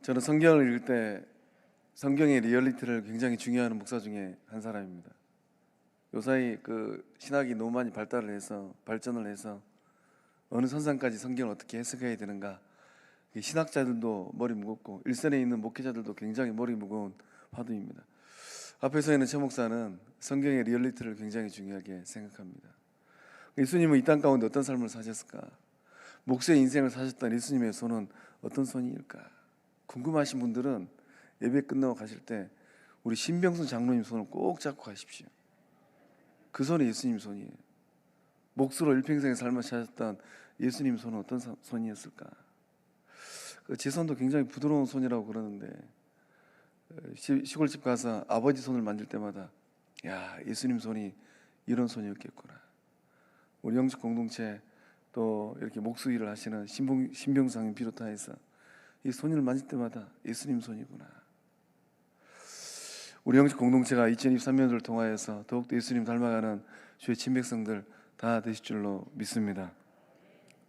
저는 성경을 읽을 때 성경의 리얼리티를 굉장히 중요하는 목사 중에 한 사람입니다. 요사이 신학이 너무 많이 발전을 해서 어느 선상까지 성경을 어떻게 해석해야 되는가, 신학자들도 머리 무겁고 일선에 있는 목회자들도 굉장히 머리 무거운 화두입니다. 앞에 서 있는 최 목사는 성경의 리얼리티를 굉장히 중요하게 생각합니다. 예수님은 이 땅 가운데 어떤 삶을 사셨을까? 목수의 인생을 사셨던 예수님의 손은 어떤 손일까? 궁금하신 분들은 예배 끝나고 가실 때 우리 신병순 장로님 손을 꼭 잡고 가십시오. 그 손이 예수님 손이에요. 목수로 일평생의 삶을 사셨던 예수님 손은 어떤 손이었을까? 제 손도 굉장히 부드러운 손이라고 그러는데, 시골집 가서 아버지 손을 만질 때마다 야, 예수님 손이 이런 손이었겠구나. 우리 영적 공동체 또 이렇게 목수 일을 하시는 신병상님 비롯해서 이 손을 만질 때마다 예수님 손이구나. 우리 영적 공동체가 2023년도를 통하여서 더욱더 예수님 닮아가는 주의 친백성들 다 되실 줄로 믿습니다.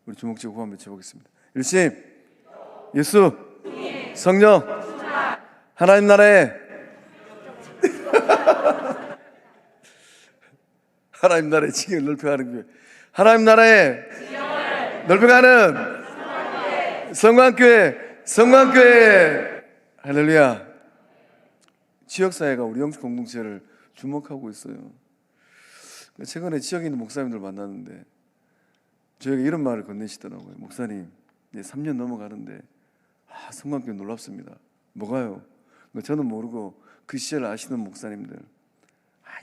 우리 주목지고 구한 외쳐보겠습니다. 일심, 예수, 성령, 하나님 나라에 하나님 나라의 지경을 넓혀가는 교회, 하나님 나라에 넓혀가는 성광교회. 할렐루야. 지역사회가 우리 영적 공동체를 주목하고 있어요. 최근에 지역에 있는 목사님들 만났는데 저에게 이런 말을 건네시더라고요. 목사님, 이제 3년 넘어가는데 성광교회 놀랍습니다. 뭐가요? 저는 모르고 그 시절을 아시는 목사님들,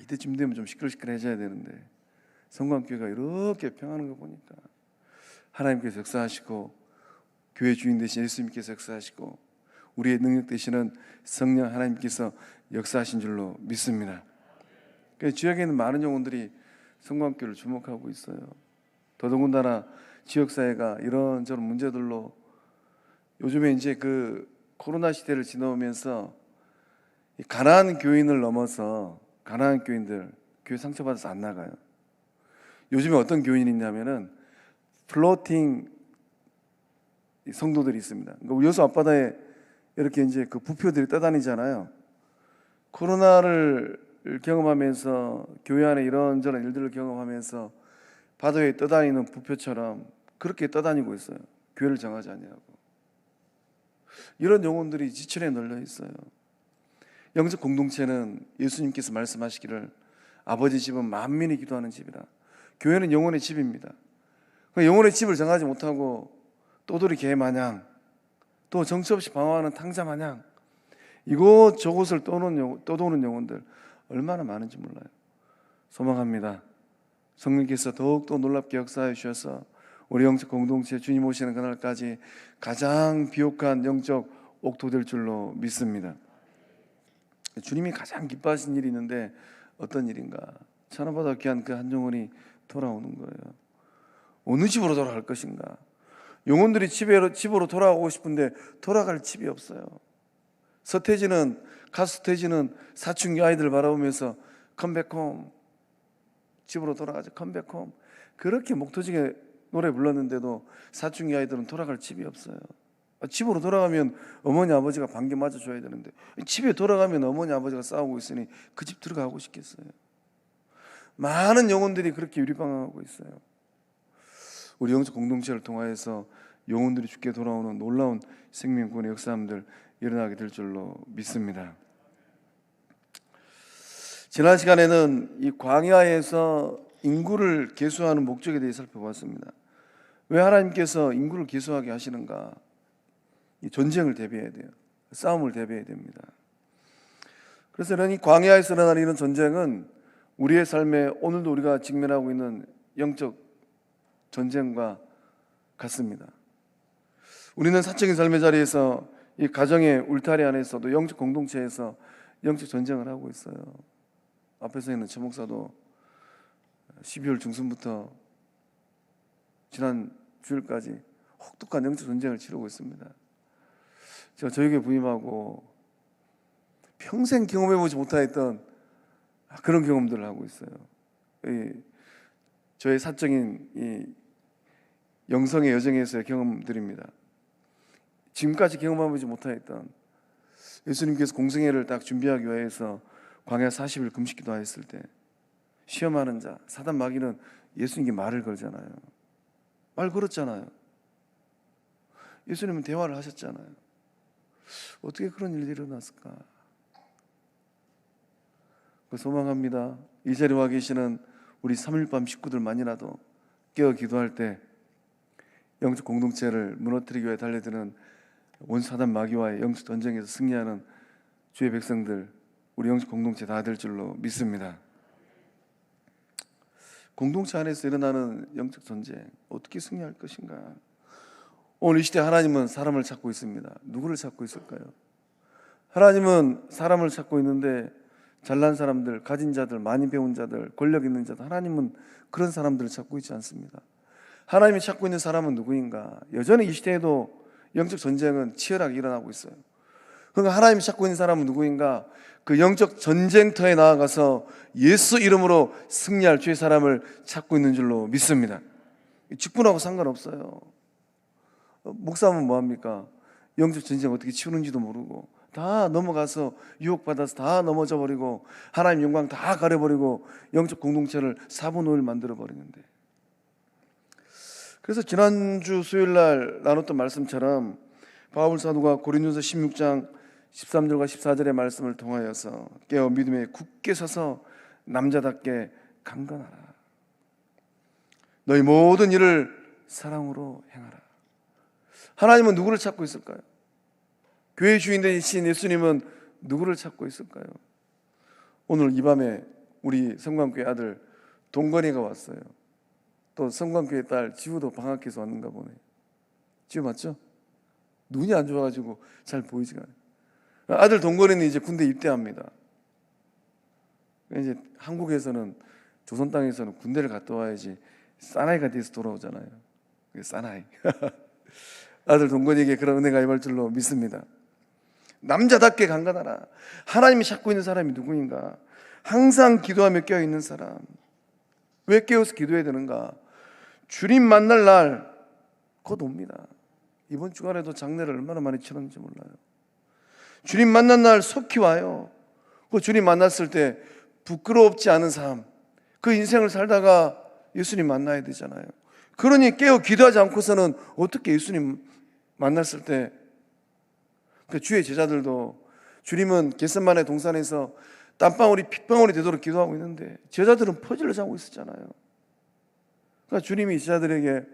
이때쯤 되면 좀 시끌시끌해져야 되는데 성광교회가 이렇게 평하는 거 보니까 하나님께서 역사하시고 교회 주인 되신 예수님께서 역사하시고 우리의 능력 되시는 성령 하나님께서 역사하신 줄로 믿습니다. 지역에 있는 많은 영혼들이 성광교회를 주목하고 있어요. 더더군다나 지역사회가 이런저런 문제들로 요즘에 이제 코로나 시대를 지나오면서 가난한 교인을 넘어서 가난한 교인들, 교회 상처받아서 안 나가요. 요즘에 어떤 교인이 있냐면은 플로팅 성도들이 있습니다. 우리 여수 앞바다에 이렇게 이제 부표들이 떠다니잖아요. 코로나를 경험하면서 교회 안에 이런저런 일들을 경험하면서 바다 위에 떠다니는 부표처럼 그렇게 떠다니고 있어요. 교회를 정하지 않냐고. 이런 영혼들이 지천에 널려 있어요. 영적 공동체는 예수님께서 말씀하시기를 아버지 집은 만민이 기도하는 집이라. 교회는 영혼의 집입니다. 영혼의 집을 정하지 못하고 또돌이 개 마냥, 또 정처 없이 방황하는 탕자 마냥 이곳저곳을 떠도는 영혼들 얼마나 많은지 몰라요. 소망합니다. 성령께서 더욱더 놀랍게 역사해 주셔서 우리 영적 공동체 주님 오시는 그날까지 가장 비옥한 영적 옥토 될 줄로 믿습니다. 주님이 가장 기뻐하신 일이 있는데 어떤 일인가? 천하보다 귀한 그 한 영혼이 돌아오는 거예요. 어느 집으로 돌아갈 것인가? 영혼들이 집으로 돌아오고 싶은데 돌아갈 집이 없어요. 가수 서태지는 사춘기 아이들 바라보면서 컴백홈, 집으로 돌아가자, 컴백홈. 그렇게 목 터지게 노래 불렀는데도 사춘기 아이들은 돌아갈 집이 없어요. 집으로 돌아가면 어머니 아버지가 반겨 맞아줘야 되는데 집에 돌아가면 어머니 아버지가 싸우고 있으니 그 집 들어가고 싶겠어요. 많은 영혼들이 그렇게 유리방황하고 있어요. 우리 영적 공동체를 통하여서 영혼들이 죽게 돌아오는 놀라운 생명권의 역사함들 일어나게 될 줄로 믿습니다. 지난 시간에는 이 광야에서 인구를 계수하는 목적에 대해 살펴봤습니다. 왜 하나님께서 인구를 계수하게 하시는가? 이 전쟁을 대비해야 돼요. 싸움을 대비해야 됩니다. 그래서 이 광야에서 일어나는 이런 전쟁은 우리의 삶에 오늘도 우리가 직면하고 있는 영적 전쟁과 같습니다. 우리는 사적인 삶의 자리에서 이 가정의 울타리 안에서도 영적 공동체에서 영적 전쟁을 하고 있어요. 앞에서 있는 최 목사도 12월 중순부터 지난 주일까지 혹독한 영적 전쟁을 치르고 있습니다. 제가 저에게 부임하고 평생 경험해보지 못했던 그런 경험들을 하고 있어요. 저의 사적인 이 영성의 여정에서의 경험들입니다. 지금까지 경험해보지 못하였던 예수님께서 공생애를 딱 준비하기 위해서 광야 40일 금식기도 하였을 때 시험하는 자 사단 마귀는 예수님께 말을 걸잖아요. 말 걸었잖아요. 예수님은 대화를 하셨잖아요. 어떻게 그런 일이 일어났을까? 소망합니다. 이 자리에 와 계시는 우리 3일밤 식구들만이라도 깨어 기도할 때 영적 공동체를 무너뜨리기 위해 달려드는 원사단 마귀와의 영적 전쟁에서 승리하는 주의 백성들, 우리 영적 공동체 다 될 줄로 믿습니다. 공동체 안에서 일어나는 영적 전쟁, 어떻게 승리할 것인가? 오늘 이 시대 하나님은 사람을 찾고 있습니다. 누구를 찾고 있을까요? 하나님은 사람을 찾고 있는데 잘난 사람들, 가진 자들, 많이 배운 자들, 권력 있는 자들, 하나님은 그런 사람들을 찾고 있지 않습니다. 하나님이 찾고 있는 사람은 누구인가? 여전히 이 시대에도 영적 전쟁은 치열하게 일어나고 있어요. 그러니까 하나님이 찾고 있는 사람은 누구인가? 그 영적 전쟁터에 나아가서 예수 이름으로 승리할 주의 사람을 찾고 있는 줄로 믿습니다. 직분하고 상관없어요. 목사면 뭐합니까? 영적 전쟁 어떻게 치우는지도 모르고 다 넘어가서 유혹받아서 다 넘어져 버리고 하나님 영광 다 가려버리고 영적 공동체를 4분 5일 만들어버리는데, 그래서 지난주 수요일날 나눴던 말씀처럼 바울 사도가 고린도서 16장 13절과 14절의 말씀을 통하여서 깨어 믿음에 굳게 서서 남자답게 강건하라. 너희 모든 일을 사랑으로 행하라. 하나님은 누구를 찾고 있을까요? 교회 주인 되신 예수님은 누구를 찾고 있을까요? 오늘 이 밤에 우리 성광교회 아들 동건이가 왔어요. 또 성광교회 딸 지우도 방학해서 왔는가 보네. 지우 맞죠? 눈이 안 좋아가지고 잘 보이지가 않아요. 아들 동건이는 이제 군대 입대합니다. 이제 한국에서는 조선 땅에서는 군대를 갔다 와야지 사나이가 돼서 돌아오잖아요. 그게 사나이. 아들 동건이에게 그런 은혜가 임할 줄로 믿습니다. 남자답게 강건하라. 하나님이 찾고 있는 사람이 누구인가? 항상 기도하며 깨어있는 사람. 왜 깨어서 기도해야 되는가? 주님 만날 날 곧 옵니다. 이번 주간에도 장례를 얼마나 많이 치렀는지 몰라요. 주님 만난 날 속히 와요. 그 주님 만났을 때 부끄럽지 않은 삶, 그 인생을 살다가 예수님 만나야 되잖아요. 그러니 깨어 기도하지 않고서는 어떻게 예수님 만났을 때, 그 주의 제자들도 주님은 겟세마네 동산에서 땀방울이 핏방울이 되도록 기도하고 있는데 제자들은 퍼질러 자고 있었잖아요. 그러니까 주님이 제자들에게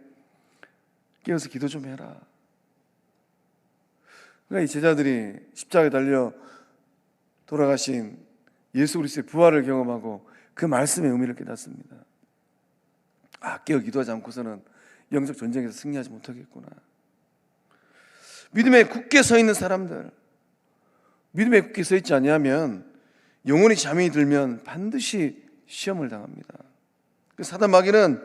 깨어서 기도 좀 해라. 그러니까 이 제자들이 십자가에 달려 돌아가신 예수 그리스도의 부활을 경험하고 그 말씀의 의미를 깨닫습니다. 깨어 기도하지 않고서는 영적 전쟁에서 승리하지 못하겠구나. 믿음에 굳게 서 있는 사람들, 믿음에 굳게 서 있지 아니하면 영혼이 잠이 들면 반드시 시험을 당합니다. 사단 마귀는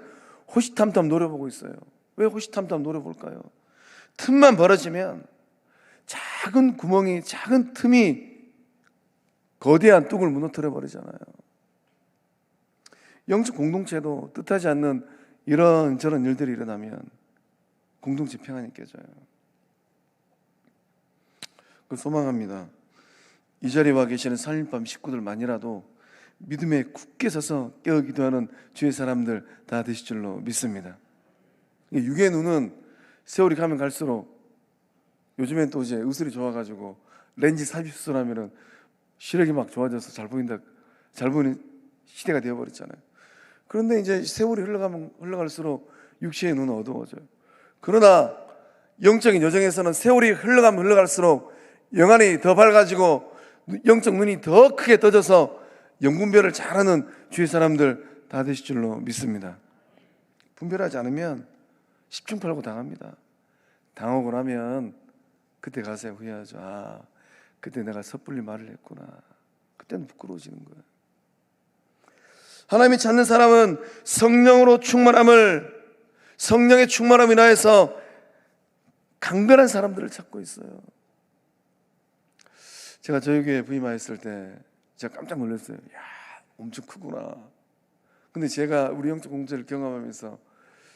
호시탐탐 노려보고 있어요. 왜 호시탐탐 노려볼까요? 틈만 벌어지면 작은 구멍이, 작은 틈이 거대한 뚝을 무너뜨려 버리잖아요. 영적 공동체도 뜻하지 않는 이런저런 일들이 일어나면 공동체 평안이 깨져요. 소망합니다. 이 자리에 와 계시는 3일밤 식구들만이라도 믿음에 굳게 서서 깨어 기도하는 주의 사람들 다 되실 줄로 믿습니다. 육의 눈은 세월이 가면 갈수록, 요즘엔 또 이제 의술이 좋아가지고 렌즈 삽입 수술하면은 시력이 막 좋아져서 잘 보이는 시대가 되어버렸잖아요. 그런데 이제 세월이 흘러갈수록 육체의 눈은 어두워져요. 그러나 영적인 여정에서는 세월이 흘러갈수록 영안이 더 밝아지고 영적 눈이 더 크게 떠져서 영분별을 잘하는 주의 사람들 다 되실 줄로 믿습니다. 분별하지 않으면 십중팔구 당합니다. 당하고 나면 그때 가서 후회하죠. 그때 내가 섣불리 말을 했구나. 그때는 부끄러워지는 거예요. 하나님이 찾는 사람은 성령의 충만함을 인하여서 강건한 사람들을 찾고 있어요. 제가 저희 교회 부임하였을 때 제가 깜짝 놀랐어요. 엄청 크구나. 근데 제가 우리 영적 공동체를 경험하면서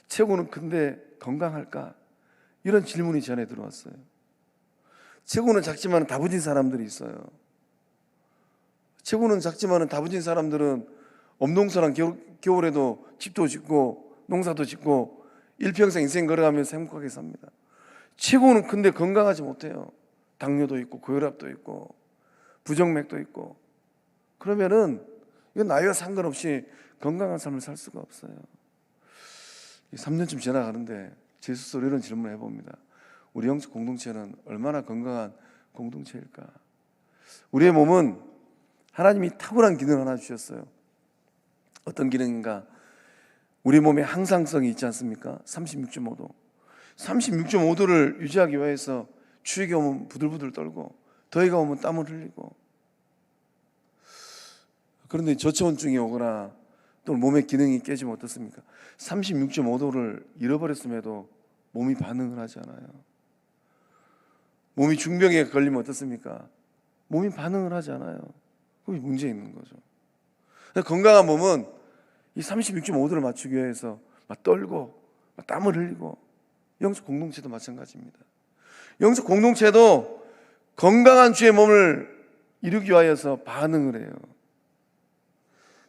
최고는 큰데 건강할까? 이런 질문이 전에 들어왔어요. 체구는 작지만 다부진 사람들이 있어요. 체구는 작지만 다부진 사람들은 엄동설한 겨울에도 집도 짓고 농사도 짓고 일평생 인생 걸어가면서 행복하게 삽니다. 체구는 근데 건강하지 못해요. 당뇨도 있고 고혈압도 있고 부정맥도 있고. 그러면은 이건 나이와 상관없이 건강한 삶을 살 수가 없어요. 3년쯤 지나가는데 제 스스로 이런 질문을 해봅니다. 우리 영적 공동체는 얼마나 건강한 공동체일까? 우리의 몸은 하나님이 탁월한 기능을 하나 주셨어요. 어떤 기능인가? 우리 몸에 항상성이 있지 않습니까? 36.5도 36.5도를 유지하기 위해서 추위가 오면 부들부들 떨고 더위가 오면 땀을 흘리고. 그런데 저체온증이 오거나 또 몸의 기능이 깨지면 어떻습니까? 36.5도를 잃어버렸음에도 몸이 반응을 하지 않아요. 몸이 중병에 걸리면 어떻습니까? 몸이 반응을 하지 않아요. 그게 문제 있는 거죠. 건강한 몸은 이 36.5도를 맞추기 위해서 막 떨고 막 땀을 흘리고. 영적 공동체도 마찬가지입니다. 영적 공동체도 건강한 주의 몸을 이루기 위하여서 반응을 해요.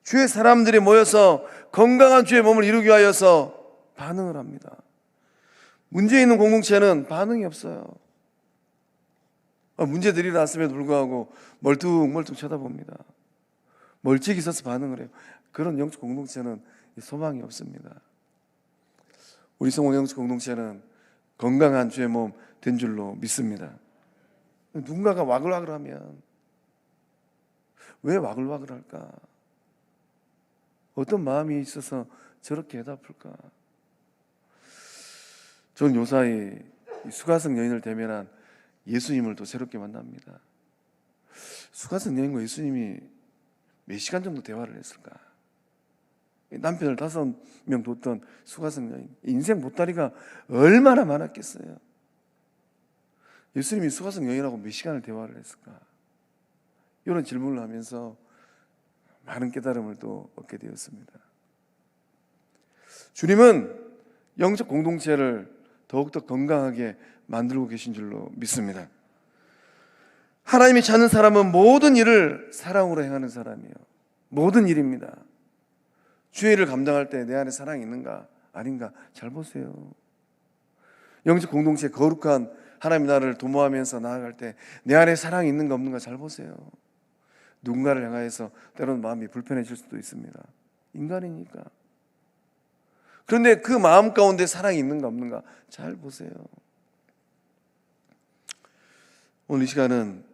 주의 사람들이 모여서 건강한 주의 몸을 이루기 위하여서 반응을 합니다. 문제 있는 공동체는 반응이 없어요. 문제들이 났음에도 불구하고 멀뚱멀뚱 쳐다봅니다. 멀찍이 서서 반응을 해요. 그런 영적 공동체는 소망이 없습니다. 우리 성원 영적 공동체는 건강한 주의 몸 된 줄로 믿습니다. 누군가가 와글와글하면 왜 와글와글할까? 어떤 마음이 있어서 저렇게 해답을까? 저는 요사이 수가성 여인을 대면한 예수님을 또 새롭게 만납니다. 수가성 여인과 예수님이 몇 시간 정도 대화를 했을까? 남편을 5명 뒀던 수가성 여인, 인생 보따리가 얼마나 많았겠어요. 예수님이 수가성 여인하고 몇 시간을 대화를 했을까? 이런 질문을 하면서 많은 깨달음을 또 얻게 되었습니다. 주님은 영적 공동체를 더욱더 건강하게 만들고 계신 줄로 믿습니다. 하나님이 찾는 사람은 모든 일을 사랑으로 행하는 사람이에요. 모든 일입니다. 주의 일을 감당할 때 내 안에 사랑이 있는가 아닌가 잘 보세요. 영적 공동체 거룩한 하나님 나라를 도모하면서 나아갈 때 내 안에 사랑이 있는가 없는가 잘 보세요. 누군가를 향하여서 때로는 마음이 불편해질 수도 있습니다. 인간이니까. 그런데 그 마음 가운데 사랑이 있는가 없는가 잘 보세요. 오늘 이 시간은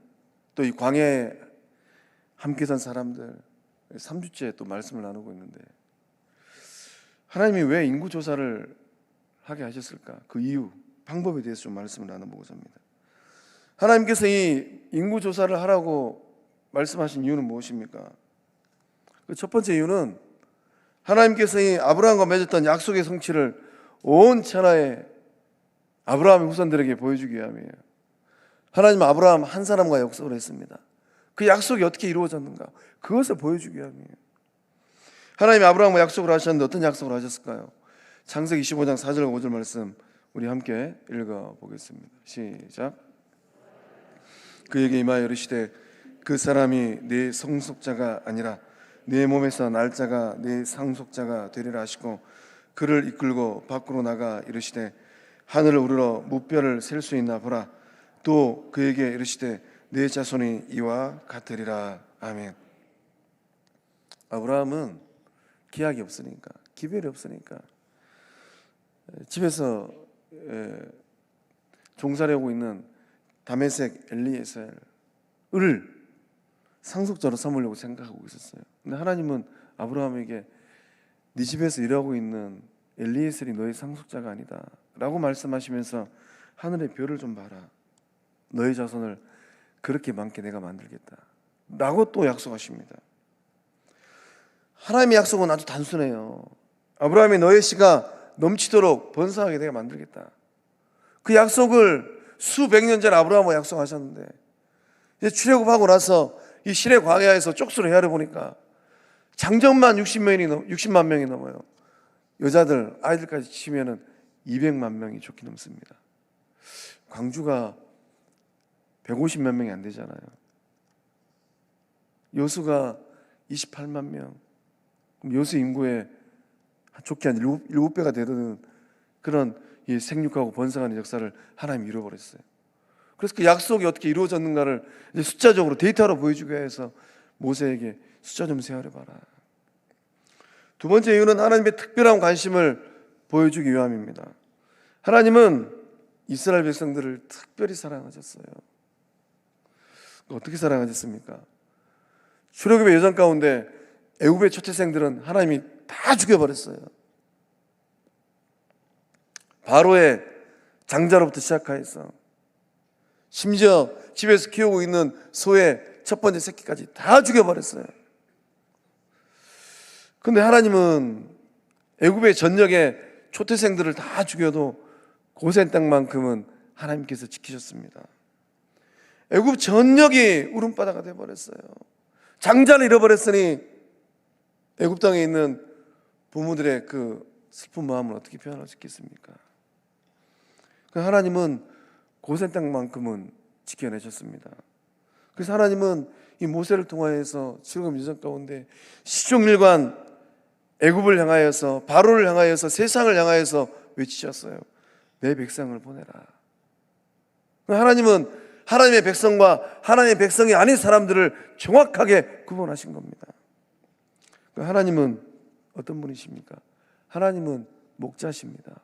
또 이 광야에 함께 산 사람들 3주째 또 말씀을 나누고 있는데, 하나님이 왜 인구조사를 하게 하셨을까? 그 이유, 방법에 대해서 좀 말씀을 나눠보고자 합니다. 하나님께서 이 인구조사를 하라고 말씀하신 이유는 무엇입니까? 그 첫 번째 이유는 하나님께서 이 아브라함과 맺었던 약속의 성취를 온 천하에 아브라함의 후손들에게 보여주기 위함이에요. 하나님은 아브라함 한 사람과 약속을 했습니다. 그 약속이 어떻게 이루어졌는가? 그것을 보여주기 위함이에요. 하나님이 아브라함과 약속을 하셨는데 어떤 약속을 하셨을까요? 창세기 25장 4절 5절 말씀 우리 함께 읽어보겠습니다. 시작. 그에게 임하여 이르시되 그 사람이 네 성속자가 아니라 네 몸에서 날짜가 네 상속자가 되리라 하시고, 그를 이끌고 밖으로 나가 이르시되 하늘을 우러러 무뼈를 셀 수 있나 보라. 또 그에게 이르시되 네 자손이 이와 같으리라. 아멘. 아브라함은 기약이 없으니까, 기별이 없으니까 집에서 종살이하고 있는 다메섹 엘리에셀을 상속자로 삼으려고 생각하고 있었어요. 근데 하나님은 아브라함에게 네 집에서 일하고 있는 엘리에셀이 너의 상속자가 아니다 라고 말씀하시면서 하늘의 별을 좀 봐라. 너의 자손을 그렇게 많게 내가 만들겠다 라고 또 약속하십니다. 하나님의 약속은 아주 단순해요. 아브라함이 너의 씨가 넘치도록 번성하게 내가 만들겠다. 그 약속을 수백 년 전에 아브라함과 약속하셨는데, 이제 출애굽하고 나서 이 시내 광야에서 쪽수를 헤아려보니까 장정만 60만 명이 넘어요. 여자들, 아이들까지 치면은 200만 명이 좋게 넘습니다. 광주가 150몇 명이 안 되잖아요. 여수가 28만 명. 그럼 여수 인구의 좋게 한 7배가 되는 그런 이 생육하고 번성하는 역사를 하나님이 이루어버렸어요. 그래서 그 약속이 어떻게 이루어졌는가를 이제 숫자적으로 데이터로 보여주기 위해서 모세에게 숫자 좀 세어봐라. 두 번째 이유는 하나님의 특별한 관심을 보여주기 위함입니다. 하나님은 이스라엘 백성들을 특별히 사랑하셨어요. 어떻게 사랑하셨습니까? 출애굽의 여정 가운데 애굽의 초태생들은 하나님이 다 죽여버렸어요. 바로의 장자로부터 시작해서 심지어 집에서 키우고 있는 소의 첫 번째 새끼까지 다 죽여버렸어요. 근데 하나님은 애굽의 전역의 초태생들을 다 죽여도 고센 땅만큼은 하나님께서 지키셨습니다. 애굽 전역이 울음바다가 되어버렸어요. 장자를 잃어버렸으니 애굽 땅에 있는 부모들의 그 슬픈 마음을 어떻게 표현할 수 있겠습니까? 하나님은 고센 땅만큼은 지켜내셨습니다. 그래서 하나님은 이 모세를 통하여서 출애굽 여정 가운데 시종일관 애굽을 향하여서 바로를 향하여서 세상을 향하여서 외치셨어요. 내 백성을 보내라. 하나님은 하나님의 백성과 하나님의 백성이 아닌 사람들을 정확하게 구분하신 겁니다. 하나님은 어떤 분이십니까? 하나님은 목자십니다.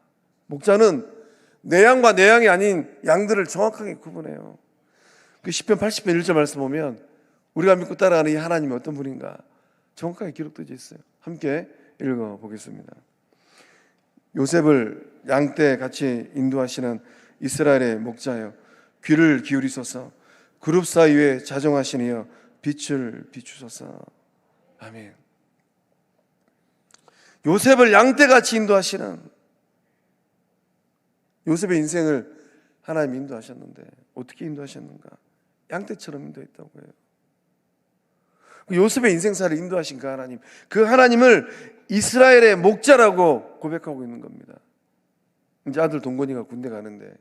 목자는 내 양과 내 양이 아닌 양들을 정확하게 구분해요. 그 시편 80편 1절 말씀 보면 우리가 믿고 따라가는 이 하나님이 어떤 분인가 정확하게 기록되어 있어요. 함께 읽어보겠습니다. 요셉을 양떼 같이 인도하시는 이스라엘의 목자여, 귀를 기울이소서. 그룹 사이에 자정하시니여 빛을 비추소서. 아멘. 요셉을 양떼같이 인도하시는, 요셉의 인생을 하나님 인도하셨는데 어떻게 인도하셨는가? 양떼처럼 인도했다고 해요. 요셉의 인생사를 인도하신 그 하나님, 그 하나님을 이스라엘의 목자라고 고백하고 있는 겁니다. 이제 아들 동건이가 군대 가는데,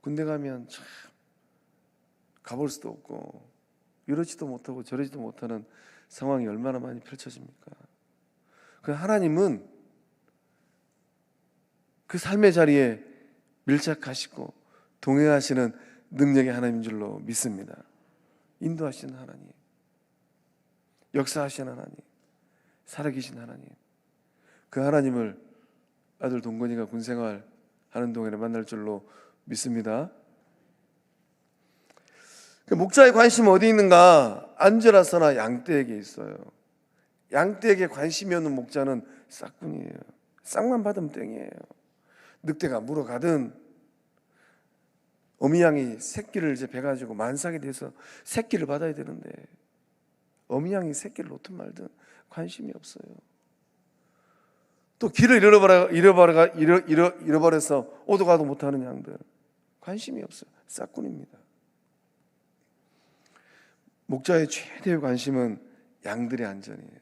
군대 가면 참 가볼 수도 없고 이러지도 못하고 저러지도 못하는 상황이 얼마나 많이 펼쳐집니까? 그 하나님은 그 삶의 자리에 밀착하시고 동행하시는 능력의 하나님인 줄로 믿습니다. 인도하시는 하나님, 역사하시는 하나님, 살아계신 하나님, 그 하나님을 아들 동건이가 군생활 하는 동안에 만날 줄로 믿습니다. 그 목자의 관심은 어디 있는가? 안전하서나 양떼에게 있어요. 양떼에게 관심이 없는 목자는 싹군이에요. 싹만 받으면 땡이에요. 늑대가 물어가든 어미양이 새끼를 이제 베가지고 만삭이 돼서 새끼를 받아야 되는데 어미양이 새끼를 놓든 말든 관심이 없어요. 또 길을 잃어버려서 오도 가도 못하는 양들 관심이 없어요. 싹군입니다. 목자의 최대의 관심은 양들의 안전이에요.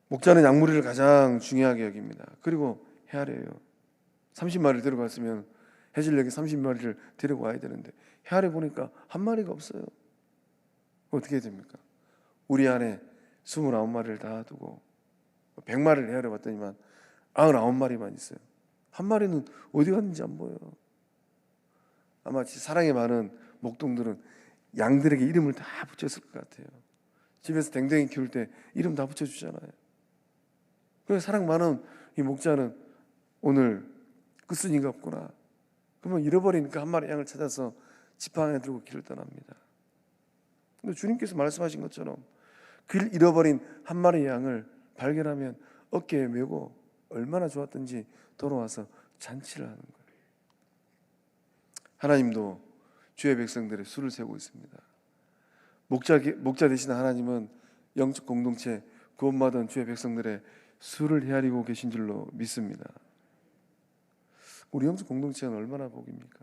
목자는 양무리를 가장 중요하게 여깁니다. 그리고 헤아려요. 30마리를 데려갔으면 해질녘에 30마리를 데리고 와야 되는데 헤아려 보니까 한 마리가 없어요. 어떻게 해야 됩니까? 우리 안에 29마리를 다 두고 100마리를 헤아려 봤더니만 99마리만 있어요. 한 마리는 어디 갔는지 안 보여요. 아마 사랑이 많은 목동들은 양들에게 이름을 다 붙였을 것 같아요. 집에서 댕댕이 키울 때 이름 다 붙여주잖아요. 그래서 사랑 많은 이 목자는 오늘 끝순이가 없구나. 그러면 잃어버리니까 한 마리 양을 찾아서 지팡이 안에 들고 길을 떠납니다. 근데 주님께서 말씀하신 것처럼 길 잃어버린 한 마리 양을 발견하면 어깨에 메고 얼마나 좋았던지 돌아와서 잔치를 하는 거예요. 하나님도 주의 백성들의 수를 세우고 있습니다. 목자 되신 하나님은 영적 공동체 구원받은 주의 백성들의 수를 헤아리고 계신 줄로 믿습니다. 우리 영적 공동체는 얼마나 복입니까?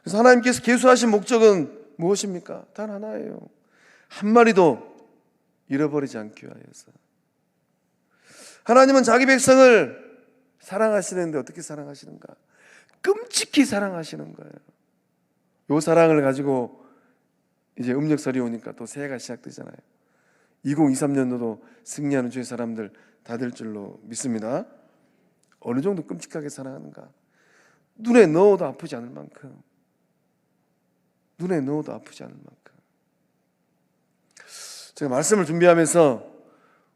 그래서 하나님께서 계수하신 목적은 무엇입니까? 단 하나예요. 한 마리도 잃어버리지 않기 위하여서. 하나님은 자기 백성을 사랑하시는데 어떻게 사랑하시는가? 끔찍히 사랑하시는 거예요. 요 사랑을 가지고 이제 음력설이 오니까 또 새해가 시작되잖아요. 2023년도도 승리하는 주의 사람들 다 될 줄로 믿습니다. 어느 정도 끔찍하게 사랑하는가? 눈에 넣어도 아프지 않을 만큼, 눈에 넣어도 아프지 않을 만큼. 제가 말씀을 준비하면서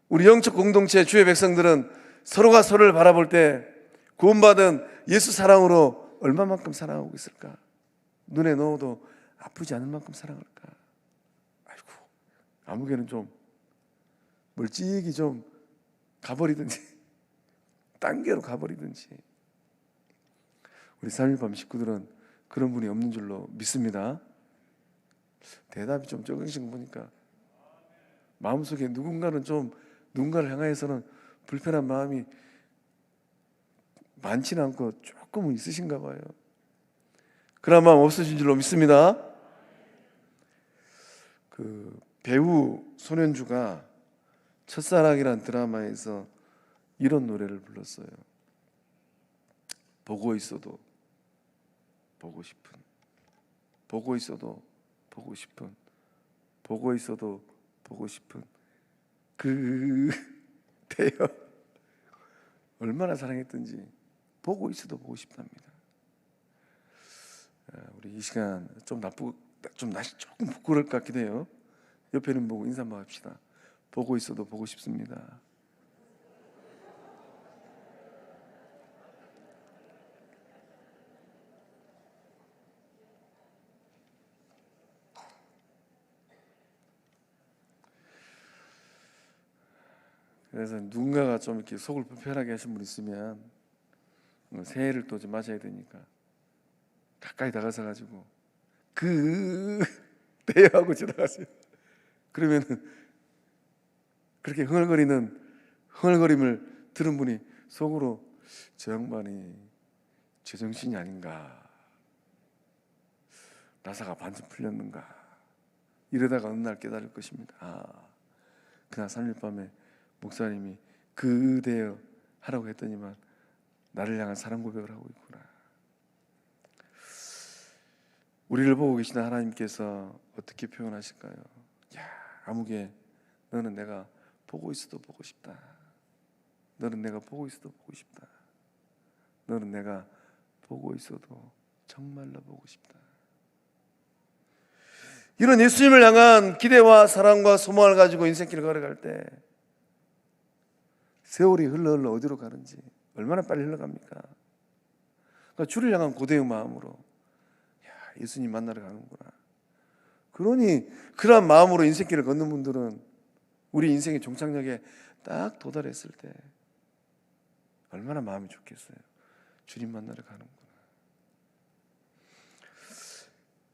우리 영적 공동체 주의 백성들은 서로가 서로를 바라볼 때 구원받은 예수 사랑으로 얼마만큼 사랑하고 있을까? 눈에 넣어도 아프지 않을 만큼 사랑할까? 아이고, 아무개는 좀 멀찍이 좀 가버리든지 딴 게로 가버리든지. 우리 3.1밤 식구들은 그런 분이 없는 줄로 믿습니다. 대답이 좀 적으신 거 보니까 마음속에 누군가를 향하여서는 불편한 마음이 많지는 않고 조금은 있으신가 봐요. 그런 마음 없으신 줄로 믿습니다. 그 배우 손현주가 첫사랑이란 드라마에서 이런 노래를 불렀어요. 보고 있어도 보고 싶은, 보고 있어도 보고 싶은, 보고 있어도 보고 싶은 그대여. 얼마나 사랑했던지 보고 있어도 보고 싶답니다. 우리 이 시간 좀 날씨 조금 부끄러울 것 같기도 해요. 옆에는 보고 인사 한번 합시다. 보고 있어도 보고 싶습니다. 그래서 누군가가 좀 이렇게 속을 불편하게 하신 분 있으면 새해를 또 좀 맞아야 되니까 가까이 다가서 가지고 대여하고 지나가세요. 그러면은 그렇게 흥얼거림을 들은 분이 속으로 저 양반이 제정신이 아닌가, 나사가 반쯤 풀렸는가, 이러다가 어느 날 깨달을 것입니다. 그날 3일 밤에 목사님이 그대여 하라고 했더니만 나를 향한 사랑 고백을 하고 있구나. 우리를 보고 계시는 하나님께서 어떻게 표현하실까요? 야, 아무개, 너는 내가 보고 있어도 보고 싶다. 너는 내가 보고 있어도 보고 싶다. 너는 내가 보고 있어도 정말로 보고 싶다. 이런 예수님을 향한 기대와 사랑과 소망을 가지고 인생길을 걸어갈 때 세월이 흘러 어디로 가는지 얼마나 빨리 흘러갑니까? 그러니까 주를 향한 고대의 마음으로 예수님 만나러 가는구나. 그러니 그런 마음으로 인생길을 걷는 분들은 우리 인생의 종착역에 딱 도달했을 때 얼마나 마음이 좋겠어요. 주님 만나러 가는구나.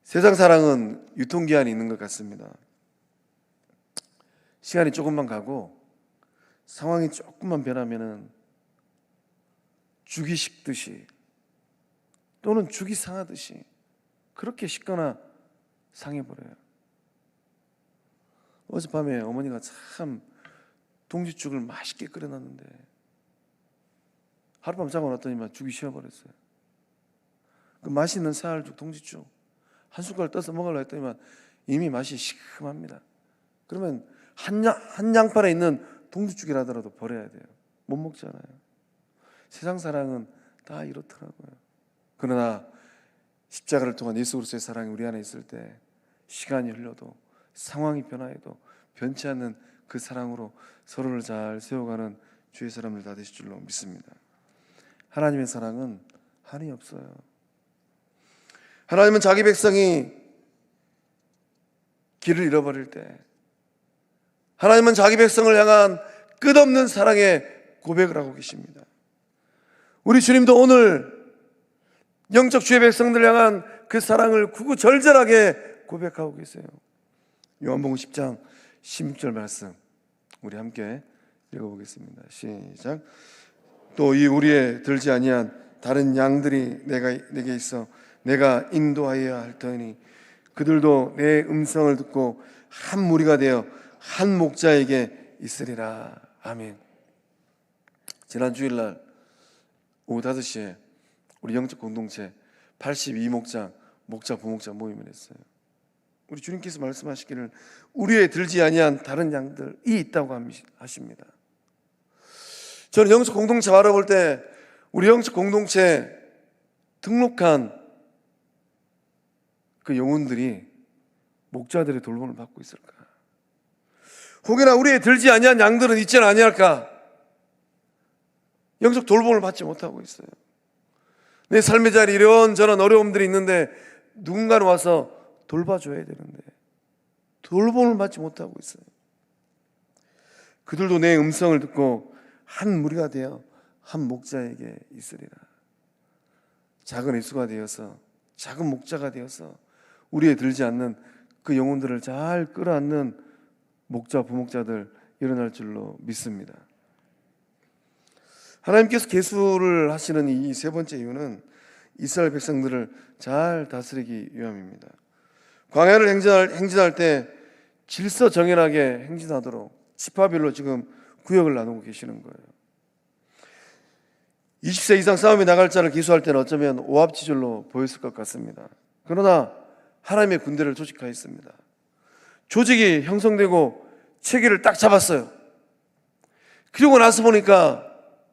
세상 사랑은 유통기한이 있는 것 같습니다. 시간이 조금만 가고 상황이 조금만 변하면은 죽이 식듯이 또는 죽이 상하듯이 그렇게 식거나 상해버려요. 어젯밤에 어머니가 참 동지죽을 맛있게 끓여놨는데 하룻밤 자고 났더니만 죽이 식어버렸어요. 그 맛있는 새알죽, 동지죽 한 숟갈 떠서 먹으려고 했더니만 이미 맛이 시큼합니다. 그러면 한 양팔에 있는 동지죽이라더라도 버려야 돼요. 못 먹잖아요. 세상 사랑은 다 이렇더라고요. 그러나 십자가를 통한 예수 그리스도의 사랑이 우리 안에 있을 때 시간이 흘러도 상황이 변화해도 변치 않는 그 사랑으로 서로를 잘 세워가는 주의 사람들 다 되실 줄로 믿습니다. 하나님의 사랑은 한이 없어요. 하나님은 자기 백성이 길을 잃어버릴 때 하나님은 자기 백성을 향한 끝없는 사랑의 고백을 하고 계십니다. 우리 주님도 오늘 영적 주의 백성들을 향한 그 사랑을 구구절절하게 고백하고 계세요. 요한복음 10장 16절 말씀 우리 함께 읽어보겠습니다. 시작. 또 이 우리에 들지 아니한 다른 양들이 내게 있어 내가 인도하여야 할 터이니 그들도 내 음성을 듣고 한 무리가 되어 한 목자에게 있으리라. 아멘. 지난 주일날 오후 5시에 우리 영적 공동체 82목장 목자 부목자 모임을 했어요. 우리 주님께서 말씀하시기를 우리에 들지 아니한 다른 양들이 있다고 하십니다. 저는 영적 공동체 바라볼 때 우리 영적 공동체 등록한 그 영혼들이 목자들의 돌봄을 받고 있을까? 혹여나 우리에 들지 아니한 양들은 있지는 아니할까? 영적 돌봄을 받지 못하고 있어요. 내 삶의 자리 이런저런 어려움들이 있는데 누군가는 와서 돌봐줘야 되는데 돌봄을 받지 못하고 있어요. 그들도 내 음성을 듣고 한 무리가 되어 한 목자에게 있으리라. 작은 예수가 되어서 작은 목자가 되어서 우리에 들지 않는 그 영혼들을 잘 끌어안는 목자 부목자들 일어날 줄로 믿습니다. 하나님께서 계수를 하시는 이 세 번째 이유는 이스라엘 백성들을 잘 다스리기 위함입니다. 광야를 행진할 때 질서정연하게 행진하도록 지파별로 지금 구역을 나누고 계시는 거예요. 20세 이상 싸움에 나갈 자를 기수할 때는 어쩌면 오합지졸로 보였을 것 같습니다. 그러나 하나님의 군대를 조직하였습니다. 조직이 형성되고 체계를 딱 잡았어요. 그리고 나서 보니까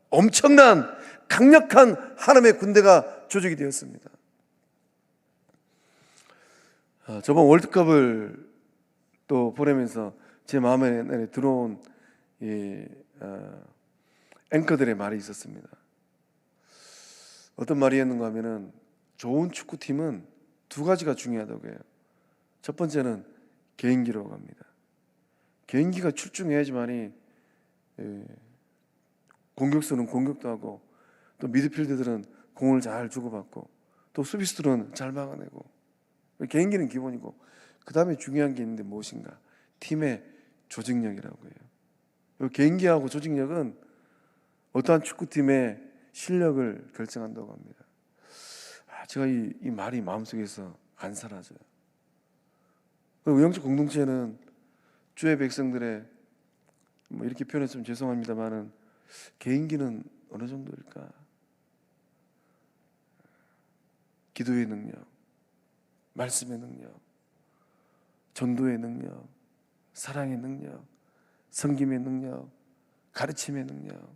엄청난 강력한 하나님의 군대가 조직이 되었습니다. 저번 월드컵을 또 보내면서 제 마음에 들어온 앵커들의 말이 있었습니다. 어떤 말이었는가 하면은 좋은 축구팀은 두 가지가 중요하다고 해요. 첫 번째는 개인기라고 합니다. 개인기가 출중해야지만이 공격수는 공격도 하고 또 미드필더들은 공을 잘 주고받고 또 수비수들은 잘 막아내고 개인기는 기본이고 그 다음에 중요한 게 있는데 무엇인가? 팀의 조직력이라고 해요. 개인기하고 조직력은 어떠한 축구팀의 실력을 결정한다고 합니다. 제가 이 말이 마음속에서 안 사라져요. 영적 공동체는 주의 백성들의 이렇게 표현했으면 죄송합니다만은 개인기는 어느 정도일까? 기도의 능력, 말씀의 능력, 전도의 능력, 사랑의 능력, 섬김의 능력, 가르침의 능력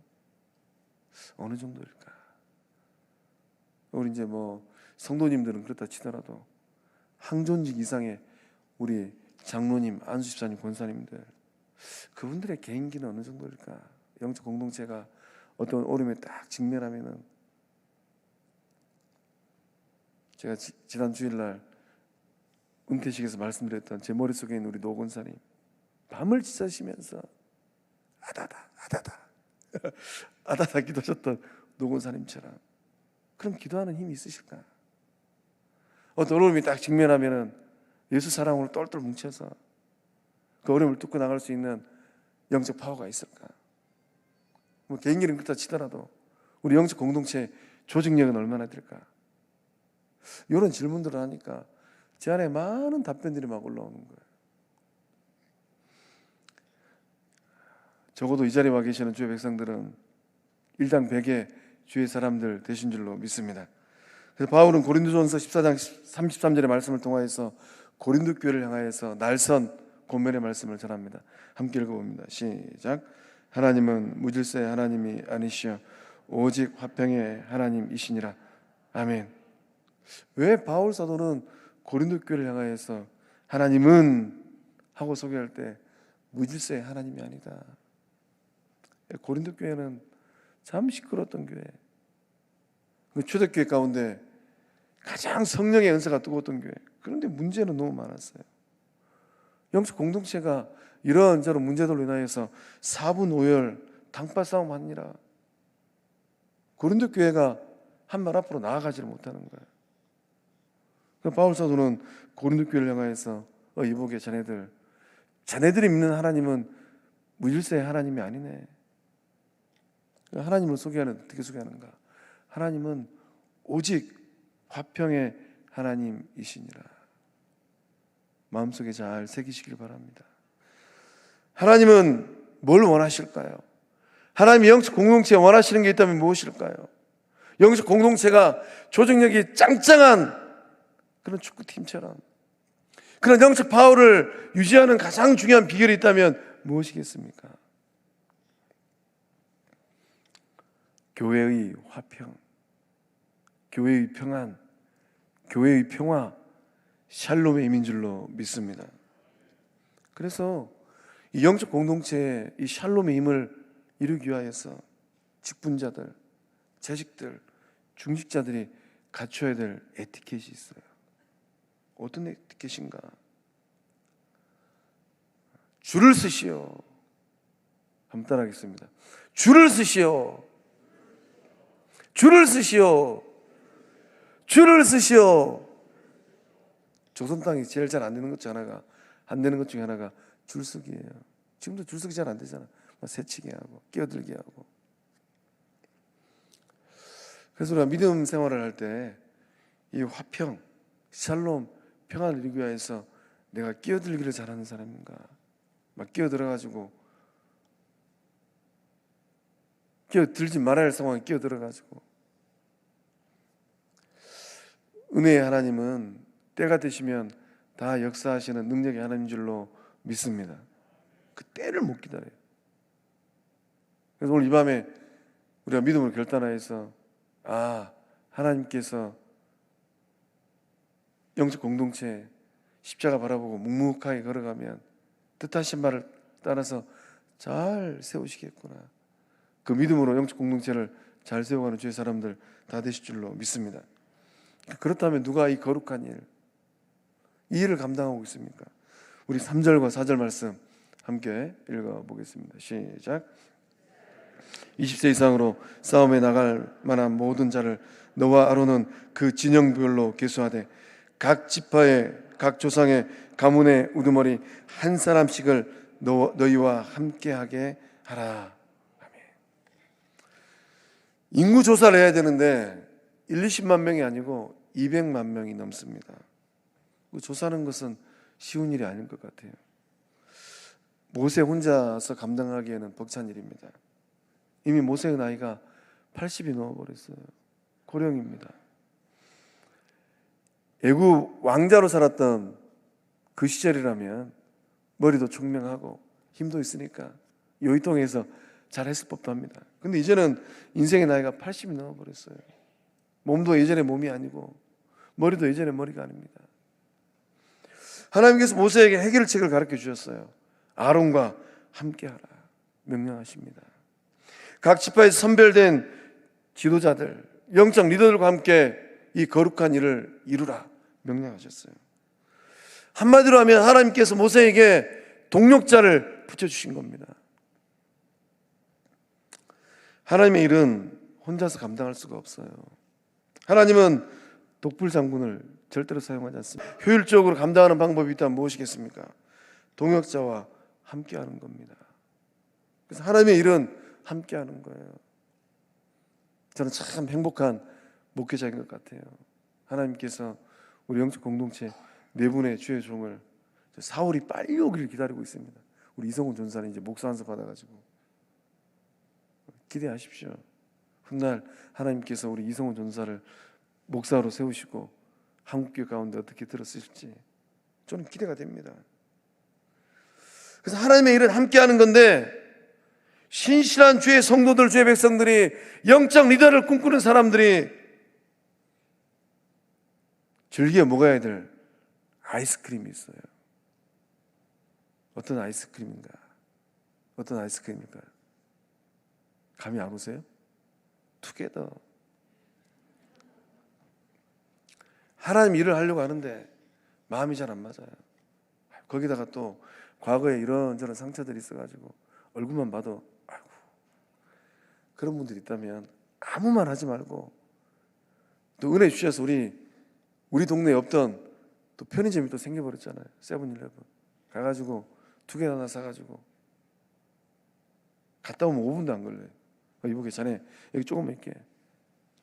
어느 정도일까? 우리 이제 성도님들은 그렇다 치더라도 항존직 이상의 우리 장로님, 안수집사님, 권사님들 그분들의 개인기는 어느 정도일까? 영적 공동체가 어떤 어려움에 딱 직면하면은 제가 지난 주일날 은퇴식에서 말씀드렸던 제 머릿속에 있는 우리 노 권사님 밤을 지새시면서 아다다 기도하셨던 노 권사님처럼 그럼 기도하는 힘이 있으실까? 어떤 어려움이 딱 직면하면은 예수 사랑으로 똘똘 뭉쳐서 그 어려움을 뚫고 나갈 수 있는 영적 파워가 있을까? 개인기는 그렇다 치더라도 우리 영적 공동체 조직력은 얼마나 될까? 이런 질문들을 하니까 제 안에 많은 답변들이 막 올라오는 거예요. 적어도 이 자리에 와 계시는 주의 백성들은 일당 100의 주의 사람들 되신 줄로 믿습니다. 그래서 바울은 고린도전서 14장 33절의 말씀을 통하여서 고린도 교회를 향하여서 날선 권면의 말씀을 전합니다. 함께 읽어봅니다. 시작. 하나님은 무질서의 하나님이 아니시여 오직 화평의 하나님이시니라. 아멘. 왜 바울 사도는 고린도 교회를 향하여서 하나님은 하고 소개할 때 무질서의 하나님이 아니다. 고린도 교회는 참 시끄러웠던 교회. 그 초대교회 가운데 가장 성령의 은사가 뜨거웠던 교회. 그런데 문제는 너무 많았어요. 영적 공동체가 이런저런 문제들로 인하여서 4분 5열 당파 싸움 하니라. 고린도 교회가 한 발 앞으로 나아가지를 못하는 거예요. 그래서 바울 사도는 고린도 교회를 향하여서 이보게 자네들이 믿는 하나님은 무질서의 하나님이 아니네. 하나님을 어떻게 소개하는가? 하나님은 오직 화평의 하나님이시니라. 마음속에 잘 새기시길 바랍니다. 하나님은 뭘 원하실까요? 하나님이 영적 공동체에 원하시는 게 있다면 무엇일까요? 영적 공동체가 조직력이 짱짱한 그런 축구팀처럼, 그런 영적 파워를 유지하는 가장 중요한 비결이 있다면 무엇이겠습니까? 교회의 화평, 교회의 평안, 교회의 평화, 샬롬의 힘인 줄로 믿습니다. 그래서 이 영적 공동체의 이 샬롬의 힘을 이루기 위하여서 직분자들, 재직들, 중직자들이 갖춰야 될 에티켓이 있어요. 어떤 에티켓인가? 줄을 서시오. 한번 따라하겠습니다. 줄을 서시오. 줄을 서시오. 줄을 서시오. 조선 땅이 제일 잘 안 되는 것 중에 하나가 줄서기예요. 지금도 줄서기 잘 안 되잖아. 새치기 하고 끼어들기 하고. 그래서 우리가 믿음 생활을 할 때 이 화평, 샬롬, 평안을 이루기 위해서 내가 끼어들기를 잘하는 사람인가? 막 끼어들어가지고, 끼어들지 말아야 할 상황에 끼어들어가지고. 은혜의 하나님은 때가 되시면 다 역사하시는 능력의 하나님인 줄로 믿습니다. 그 때를 못 기다려요. 그래서 오늘 이 밤에 우리가 믿음을 결단하여서 하나님께서 영적 공동체 십자가 바라보고 묵묵하게 걸어가면 뜻하신 말을 따라서 잘 세우시겠구나. 그 믿음으로 영적 공동체를 잘 세워가는 주의 사람들 다 되실 줄로 믿습니다. 그렇다면 누가 이 거룩한 이 일을 감당하고 있습니까? 우리 3절과 4절 말씀 함께 읽어보겠습니다. 시작. 20세 이상으로 싸움에 나갈 만한 모든 자를 너와 아론은 그 진영별로 계수하되 각 지파의 각 조상의 가문의 우두머리 한 사람씩을 너희와 함께하게 하라. 아멘. 인구 조사를 해야 되는데 20만 명이 아니고 200만 명이 넘습니다. 조사하는 것은 쉬운 일이 아닌 것 같아요. 모세 혼자서 감당하기에는 벅찬 일입니다. 이미 모세의 나이가 80이 넘어버렸어요. 고령입니다. 애굽 왕자로 살았던 그 시절이라면 머리도 총명하고 힘도 있으니까 요이통해서 잘했을 법도 합니다. 근데 이제는 인생의 나이가 80이 넘어버렸어요. 몸도 예전의 몸이 아니고 머리도 예전의 머리가 아닙니다. 하나님께서 모세에게 해결책을 가르쳐 주셨어요. 아론과 함께하라 명령하십니다. 각 지파에서 선별된 지도자들, 영적 리더들과 함께 이 거룩한 일을 이루라 명령하셨어요. 한마디로 하면 하나님께서 모세에게 동력자를 붙여주신 겁니다. 하나님의 일은 혼자서 감당할 수가 없어요. 하나님은 독불장군을 절대로 사용하지 않습니다. 효율적으로 감당하는 방법이 있다면 무엇이겠습니까? 동역자와 함께하는 겁니다. 그래서 하나님의 일은 함께하는 거예요. 저는 참 행복한 목회자인 것 같아요. 하나님께서 우리 영적 공동체 네 분의 주의 종을 사울이 빨리 오기를 기다리고 있습니다. 우리 이성훈 전사는 이제 목사 안수 받아가지고 기대하십시오. 훗날 하나님께서 우리 이성훈 전사를 목사로 세우시고 한국교회 가운데 어떻게 들어쓰실지 저는 기대가 됩니다. 그래서 하나님의 일은 함께하는 건데 신실한 주의 성도들, 주의 백성들이 영적 리더를 꿈꾸는 사람들이 즐겨 먹어야 될 아이스크림이 있어요. 어떤 아이스크림인가? 어떤 아이스크림일까? 감이 안 오세요? 투게더. 하나님 일을 하려고 하는데 마음이 잘 안 맞아요. 거기다가 또 과거에 이런저런 상처들이 있어가지고 얼굴만 봐도 아이고, 그런 분들이 있다면 아무 말 하지 말고 또 은혜 주셔서 우리 동네에 없던 또 편의점이 또 생겨버렸잖아요. 세븐일레븐 가가지고 투게더 하나 사가지고 갔다 오면 5분도 안 걸려요. 이보게 자네 여기 조금만 있게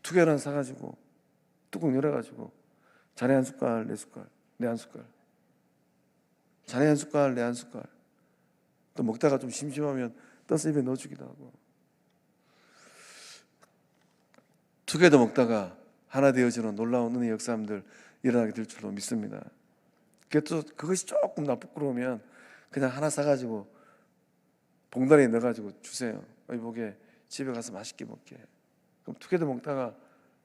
투게더 하나 사가지고 뚜껑 열어가지고 자네 한 숟갈 내 숟갈 내 한 숟갈 자네 한 숟갈 내 한 숟갈 또 먹다가 좀 심심하면 떠서 입에 넣어주기도 하고 두 개 더 먹다가 하나 되어지는 놀라운 은혜 역사함들 일어나게 될 줄로 믿습니다. 그것이 조금 부끄러우면 그냥 하나 사가지고 봉다리에 넣어가지고 주세요. 이보게 집에 가서 맛있게 먹게. 그럼 두 개 더 먹다가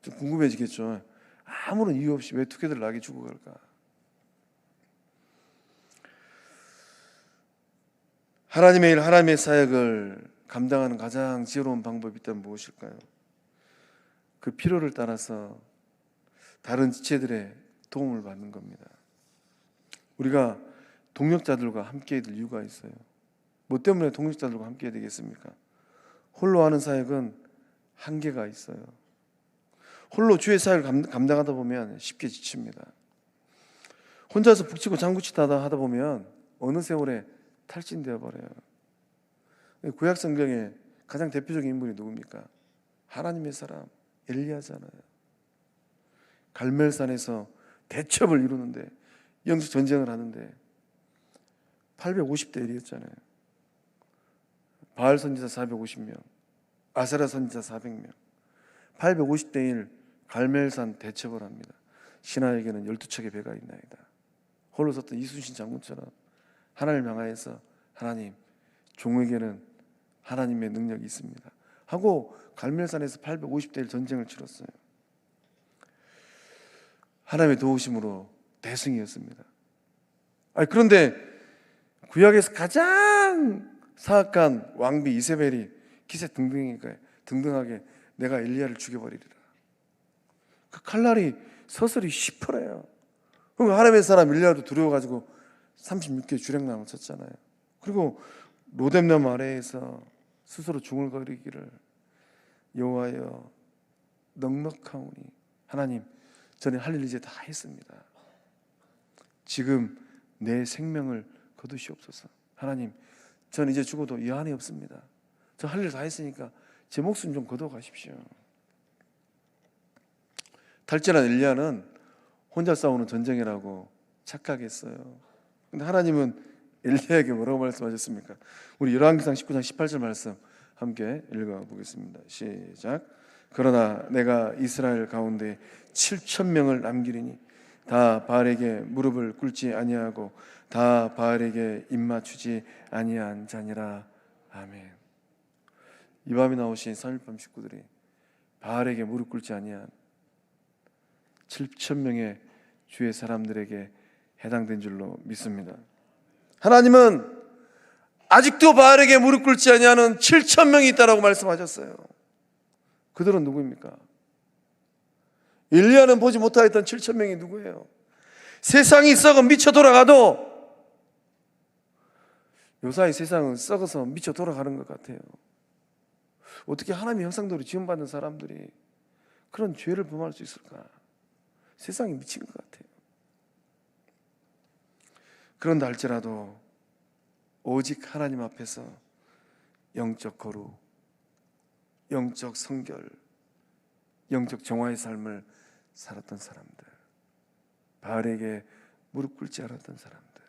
좀 궁금해지겠죠. 아무런 이유 없이 왜 두 개를 나게 주고 갈까? 하나님의 일, 하나님의 사역을 감당하는 가장 지혜로운 방법이 있다면 무엇일까요? 그 필요를 따라서 다른 지체들의 도움을 받는 겁니다. 우리가 동력자들과 함께 해야 될 이유가 있어요. 뭐 때문에 동력자들과 함께 해야 되겠습니까? 홀로 하는 사역은 한계가 있어요. 홀로 주의 사역을 감당하다 보면 쉽게 지칩니다. 혼자서 북치고 장구치다 하다 보면 어느 세월에 탈진되어 버려요. 구약 성경에 가장 대표적인 인물이 누굽니까? 하나님의 사람 엘리야잖아요. 갈멜산에서 대첩을 이루는데 영적 전쟁을 하는데 850대 1이었잖아요. 바알 선지자 450명, 아세라 선지자 400명, 850대 1 갈멜산 대첩을 합니다. 신하에게는 12척의 배가 있나이다. 홀로 섰던 이순신 장군처럼 하나님을 향하여서 하나님, 종에게는 하나님의 능력이 있습니다 하고 갈멜산에서 850대 1 전쟁을 치렀어요. 하나님의 도우심으로 대승이었습니다. 그런데 구약에서 가장 사악한 왕비 이세벨이 기세 등등하게 내가 엘리야를 죽여버리리라. 그 칼날이 서서히 씹어래요. 그럼 하나님의 사람 엘리야도 두려워가지고 36개 주랭랑을 쳤잖아요. 그리고 로뎀나무 아래에서 스스로 중얼거리기를 여호와여 넉넉하오니 하나님 저는 할 일 이제 다 했습니다. 지금 내 생명을 거두시옵소서. 하나님 저는 이제 죽어도 여한이 없습니다. 저 할 일 다 했으니까 제 목숨 좀 거둬 가십시오. 탈진한 엘리야는 혼자 싸우는 전쟁이라고 착각했어요. 근데 하나님은 엘리야에게 뭐라고 말씀하셨습니까? 우리 열왕기상 19장 18절 말씀 함께 읽어보겠습니다. 시작. 그러나 내가 이스라엘 가운데 7,000명을 남기리니 다 바알에게 무릎을 꿇지 아니하고 다 바알에게 입맞추지 아니한 자니라. 아멘. 이 밤에 나오신 3.1밤 식구들이 바알에게 무릎 꿇지 아니한 7,000명의 주의 사람들에게 해당된 줄로 믿습니다. 하나님은 아직도 바알에게 무릎 꿇지 아니하는 7,000명이 있다라고 말씀하셨어요. 그들은 누구입니까? 엘리야는 보지 못하였던 7,000명이 누구예요? 세상이 썩어 미쳐 돌아가도 요사이 세상은 썩어서 미쳐 돌아가는 것 같아요. 어떻게 하나님의 형상대로 지음받는 사람들이 그런 죄를 범할 수 있을까? 세상이 미친 것 같아요. 그런다 할지라도 오직 하나님 앞에서 영적 거룩, 영적 성결, 영적 정화의 삶을 살았던 사람들, 바알에게 무릎 꿇지 않았던 사람들,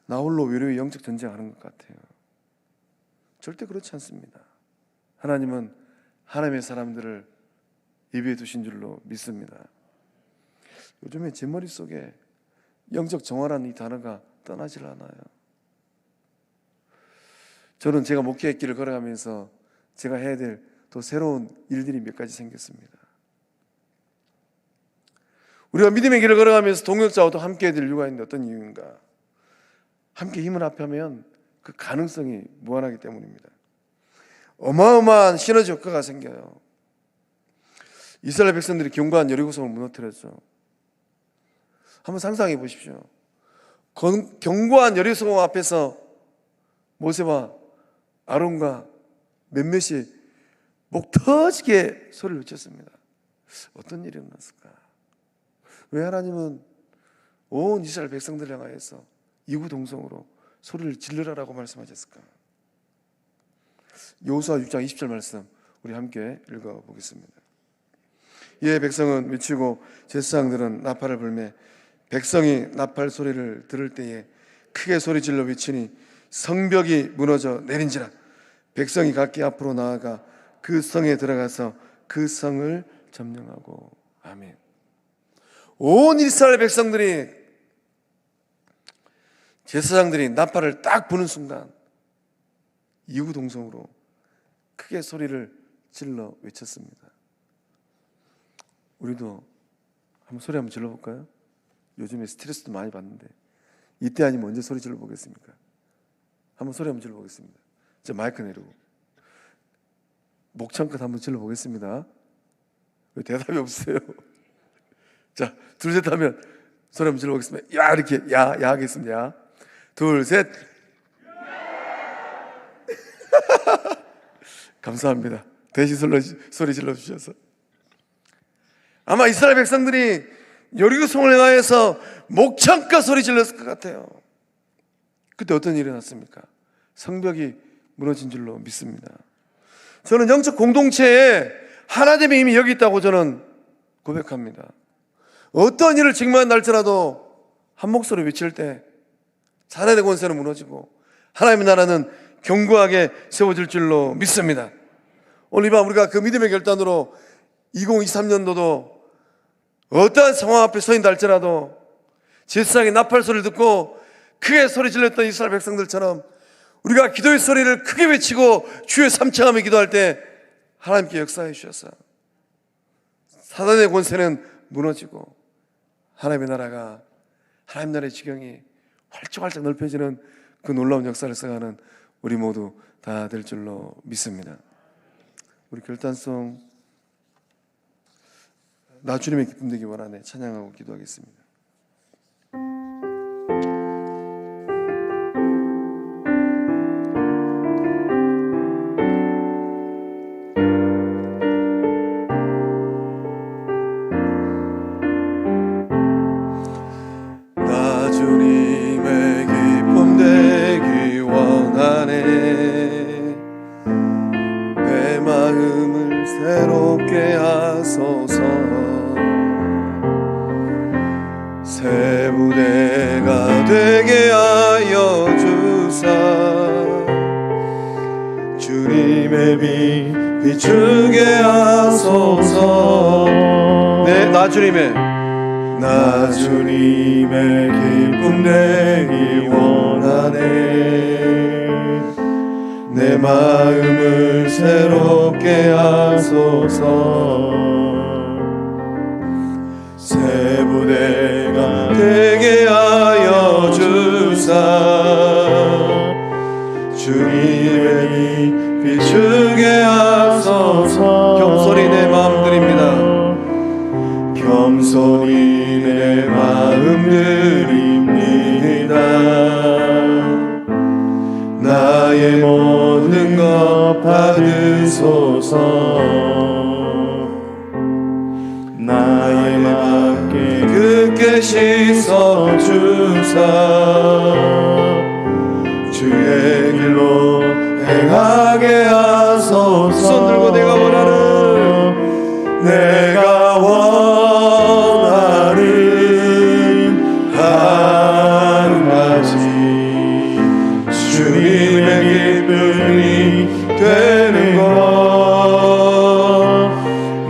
나 홀로 외로이 영적 전쟁하는 것 같아요. 절대 그렇지 않습니다. 하나님은 하나님의 사람들을 예비해 두신 줄로 믿습니다. 요즘에 제 머릿속에 영적 정화라는 이 단어가 떠나질 않아요. 저는 제가 목회의 길을 걸어가면서 제가 해야 될 또 새로운 일들이 몇 가지 생겼습니다. 우리가 믿음의 길을 걸어가면서 동역자와도 함께 해야 될 이유가 있는데 어떤 이유인가? 함께 힘을 합하면 그 가능성이 무한하기 때문입니다. 어마어마한 시너지 효과가 생겨요. 이스라엘 백성들이 견고한 여리고성을 무너뜨렸죠. 한번 상상해 보십시오. 견고한 여리고성 앞에서 모세와 아론과 몇몇이 목 터지게 소리를 외쳤습니다. 어떤 일이 일어났을까? 왜 하나님은 온 이스라엘 백성들을 향하여서 이구동성으로 소리를 질러라라고 말씀하셨을까? 여호수아 6장 20절 말씀 우리 함께 읽어보겠습니다. 이에 백성은 외치고 제사장들은 나팔을 불매 백성이 나팔 소리를 들을 때에 크게 소리질러 외치니 성벽이 무너져 내린지라. 백성이 각기 앞으로 나아가 그 성에 들어가서 그 성을 점령하고. 아멘. 온 이스라엘 백성들이, 제사장들이 나팔을 딱 부는 순간 이구동성으로 크게 소리를 질러 외쳤습니다. 우리도 소리 한번 질러볼까요? 요즘에 스트레스도 많이 받는데 이때 아니면 언제 소리 질러보겠습니까? 한번 소리 한번 질러보겠습니다. 저 마이크 내리고 목청껏 한번 질러보겠습니다. 왜 대답이 없어요? 자, 둘, 셋 하면 소리 한번 질러보겠습니다. 야, 이렇게 야 하겠습니다. 야. 둘, 셋. 감사합니다. 대신 소리 질러주셔서. 아마 이스라엘 백성들이 여리고성을 향하여서 목청껏 소리 질렀을 것 같아요. 그때 어떤 일이 났습니까? 성벽이 무너진 줄로 믿습니다. 저는 영적 공동체에 하나님의 힘이 여기 있다고 저는 고백합니다. 어떤 일을 직면한다 할지라도 한 목소리 외칠 때 사단의 권세는 무너지고 하나님의 나라는 견고하게 세워질 줄로 믿습니다. 오늘 이 밤 우리가 그 믿음의 결단으로 2023년도도 어떠한 상황 앞에 서 있다 할지라도 제사장의 나팔 소리를 듣고 크게 소리 질렀던 이스라엘 백성들처럼 우리가 기도의 소리를 크게 외치고 주의 삼창하며 기도할 때 하나님께 역사해 주셔서 사단의 권세는 무너지고 하나님의 나라가, 하나님 나라의 지경이 활짝활짝 넓혀지는 그 놀라운 역사를 써가는 우리 모두 다 될 줄로 믿습니다. 우리 결단성 나 주님의 기쁨 되기 원하네 찬양하고 기도하겠습니다. 나 주님의 기쁨 되기 원하네 내 마음을 새롭게 하소서 새 부대가 되게 하여 주사 주님의 빛 비추게 하소서 나 주님의 기쁨 되기 원하네 내 마음을 새롭게 하소서 새 부대가 되게 하여 주사 주님의 빛 비추게 하소서 겸손히 내 마음 드립니다. 겸손히 내 마음 드립니다. 나의 모든 것 받으소서 나의 맘께 굳게 씻어 주사 주의 길로 행하게 하소서 손 들고 내가 원하는 한 가지 주님의 기쁨이 되는 것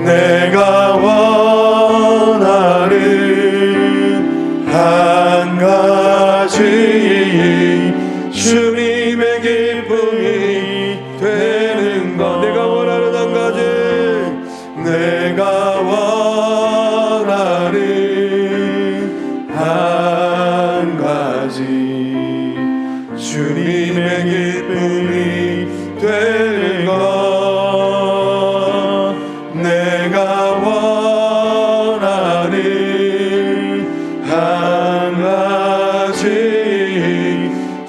내가 원하는 한 가지 주님의 기쁨이 되는 것 내가 원하는 한 가지 내가 원하는 한 가지 주님의 기쁨이 되는 것 내가 원하는 한 가지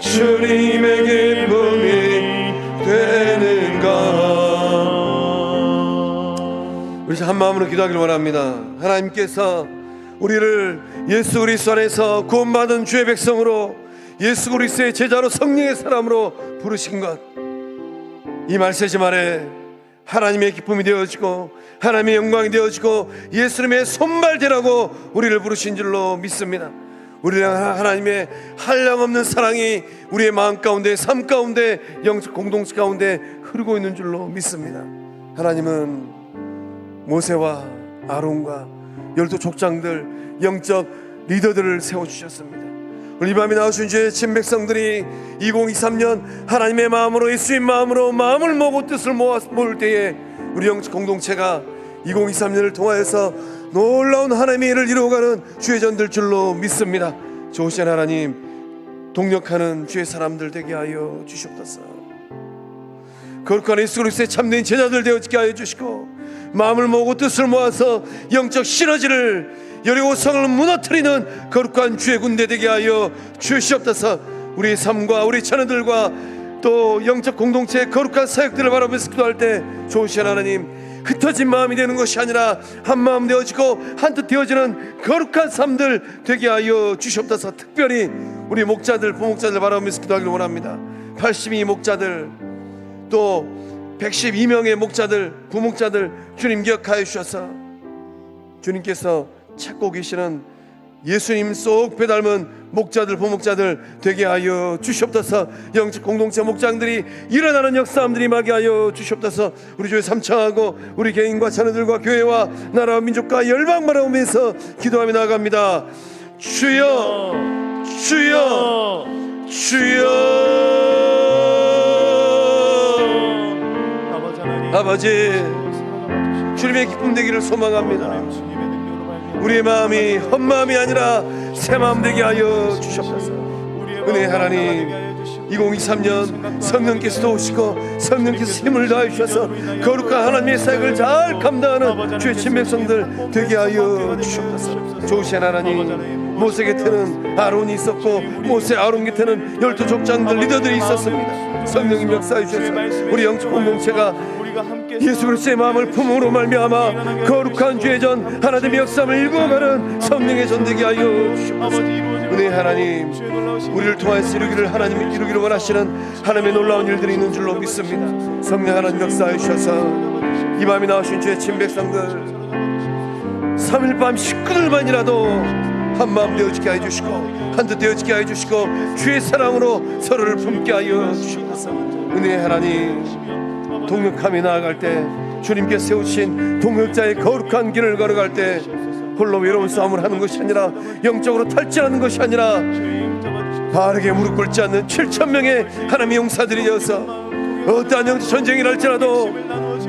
주님의 기쁨이 되는 것 우리 한 마음으로 기도하기를 원합니다. 하나님께서 우리를 예수 그리스도 안에서 구원받은 주의 백성으로 예수 그리스도의 제자로 성령의 사람으로 부르신 것 이 말세지 아래 하나님의 기쁨이 되어지고 하나님의 영광이 되어지고 예수님의 손발대라고 우리를 부르신 줄로 믿습니다. 우리는 하나님의 한량없는 사랑이 우리의 마음 가운데 삶 가운데 영적 공동체 가운데 흐르고 있는 줄로 믿습니다. 하나님은 모세와 아론과 12족장들, 영적 리더들을 세워주셨습니다. 오늘 이 밤에 나오신 주의 친 백성들이 2023년 하나님의 마음으로, 예수의 마음으로 마음을 모으고 뜻을 모을 때에 우리 영적 공동체가 2023년을 통하여서 놀라운 하나님의 일을 이루어가는 주의 전될 줄로 믿습니다. 좋으신 하나님, 동력하는 주의 사람들 되게 하여 주시옵소서. 거룩한 예수 그리스도의 참된 제자들 되어지게 하여 주시고, 마음을 모으고 뜻을 모아서 영적 시너지를, 여리고성을 무너뜨리는 거룩한 주의 군대 되게 하여 주시옵소서. 우리의 삶과 우리 자녀들과 또 영적 공동체의 거룩한 사역들을 바라보면서 기도할 때 좋으신 하나님, 흩어진 마음이 되는 것이 아니라 한 마음 되어지고 한 뜻 되어지는 거룩한 삶들 되게 하여 주시옵소서. 특별히 우리 목자들, 부목자들 바라보면서 기도하기를 원합니다. 82 목자들, 또 112명의 목자들, 부목자들 주님 기억하여 주셔서 주님께서 찾고 계시는 예수님 쏙 배닮은 목자들, 부목자들 되게 하여 주시옵소서. 영적 공동체 목장들이 일어나는 역사함들이 임하게 하여 주시옵소서. 우리 주의 삼창하고 우리 개인과 자녀들과 교회와 나라와 민족과 열방 바라보면서 기도하며 나아갑니다. 주여, 주여, 주여. 아버지, 주님의 기쁨 되기를 소망합니다. 우리의 마음이 헛마음이 아니라 새 마음 되게 하여 주시옵소서. 은혜 하나님, 2023년 성령께서 오시고 성령께서 힘을 다해 주셔서 거룩한 하나님의 사역을 잘 감당하는 주의 친백성들 되게 하여 주시옵소서. 좋으신 하나님, 모세 곁에는 아론이 있었고 모세 아론 곁에는 12족장들 리더들이 있었습니다. 성령님 역사해 주셔서 우리 영적 공동체가 예수 그리스도의 마음을 품음으로 말미암아 거룩한 주의 전 하나님의 역사를 일구어가는 성령의 전되게 하여 주시옵소서. 은혜 하나님, 우리를 통하여서 이루기를 하나님이 이루기를 원하시는 하나님의 놀라운 일들이 있는 줄로 믿습니다. 성령 하나님 역사해 주셔서 이 밤에 나오신 주의 친백성들 3일 밤 식구들만이라도 한마음 되어지게 하여 주시고 한뜻 되어지게 하여 주시고 주의 사랑으로 서로를 품게 하여 주시옵소서. 은혜 하나님, 동역함에 나아갈 때 주님께서 세우신 동역자의 거룩한 길을 걸어갈 때 홀로 외로운 싸움을 하는 것이 아니라 영적으로 탈진하는 것이 아니라 바르게 무릎 꿇지 않는 7,000명의 하나님의 용사들이 되어서 어떠한 영적 전쟁이 날지라도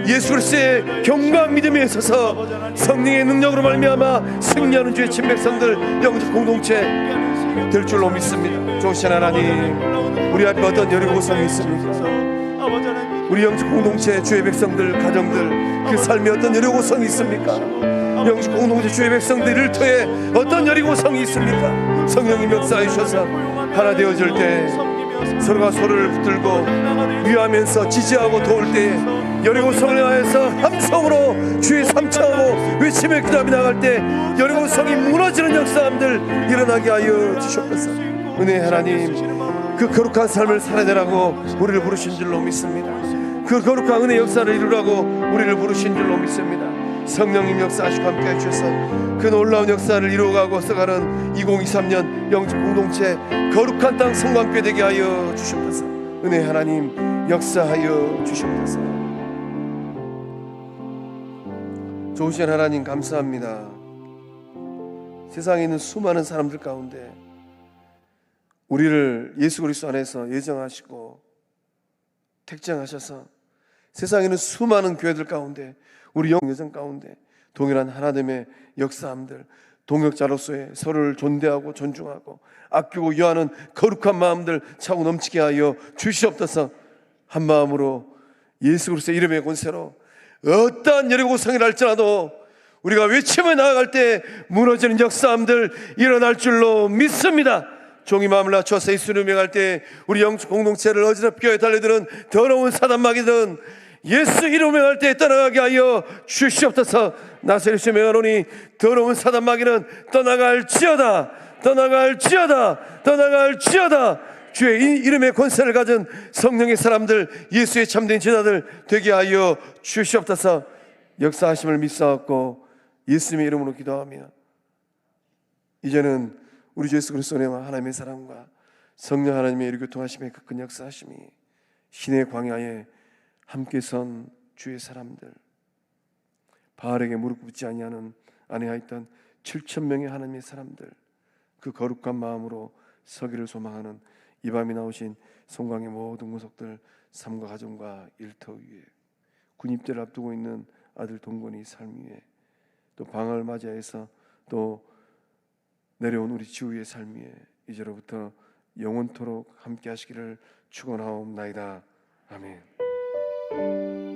예수 그리스도의 경고한 믿음에 있어서 성령의 능력으로 말미암아 승리하는 주의 친백성들 영적 공동체 될 줄로 믿습니다. 좋으신 하나님, 우리 앞에 어떤 여리고성이 있습니까? 우리 영적 공동체 주의 백성들 가정들 그 삶에 어떤 여리고성이 있습니까? 영적 공동체 주의 백성들 일터에 어떤 여리고성이 있습니까? 성령님 역사해 주셔서 하나 되어질 때 서로가 서로를 붙들고 위하면서 지지하고 도울 때에 여리고성을 향해서 함성으로 주의 삼창하고 외치며 기도하며 나갈 때 여리고성이 무너지는 역사함들 일어나게 하여 주시옵소서. 은혜 하나님, 그 거룩한 삶을 살아내라고 우리를 부르신 줄로 믿습니다. 그 거룩한 은혜 역사를 이루라고 우리를 부르신 줄로 믿습니다. 성령님 역사하시고 함께 해주셔서 그 놀라운 역사를 이루어가고 써가는 2023년 영적 공동체 거룩한 땅 성광교회 되게 하여 주시옵소서. 은혜 하나님 역사하여 주시옵소서. 좋으신 하나님 감사합니다. 세상에 있는 수많은 사람들 가운데 우리를 예수 그리스도 안에서 예정하시고 택정하셔서 세상에 있는 수많은 교회들 가운데 우리 영예정 가운데 동일한 하나님의 역사함들, 동역자로서의 서로를 존대하고 존중하고 아끼고 유하는 거룩한 마음들 차고 넘치게 하여 주시옵소서. 한 마음으로 예수 그리스도의 이름의 권세로 어떠한 여리고성이라 할지라도 우리가 외치며 나아갈 때 무너지는 역사함들 일어날 줄로 믿습니다. 종이 마음을 낮춰서 예수를 명할 때 우리 영적 공동체를 어지럽게 달려드는 더러운 사단마귀든 예수 이름을 명할 때 떠나가게 하여 주시옵소서. 나사렛 예수 명하노니 더러운 사단마귀는 떠나갈지어다, 떠나갈지어다, 떠나갈지어다. 주의 이름의 권세를 가진 성령의 사람들, 예수의 참된 제자들 되게 하여 주시옵소서. 역사하심을 믿사옵고 예수님의 이름으로 기도하며 이제는 우리 주 예수 그리스도의 은혜와 하나님의 사랑과 성령 하나님의 이루 교통하심의 그 큰 역사하심이 신의 광야에 함께 선 주의 사람들, 바알에게 무릎 꿇지 아니하였던 7천 명의 하나님의 사람들, 그 거룩한 마음으로 서기를 소망하는 이 밤이 나오신 송강의 모든 구속들, 삶과 가정과 일터 위에, 군입대를 앞두고 있는 아들 동건이 삶 위에, 또 방학을 맞이해서 또 내려온 우리 지우의 삶 위에 이제로부터 영원토록 함께 하시기를 축원하옵나이다. 아멘.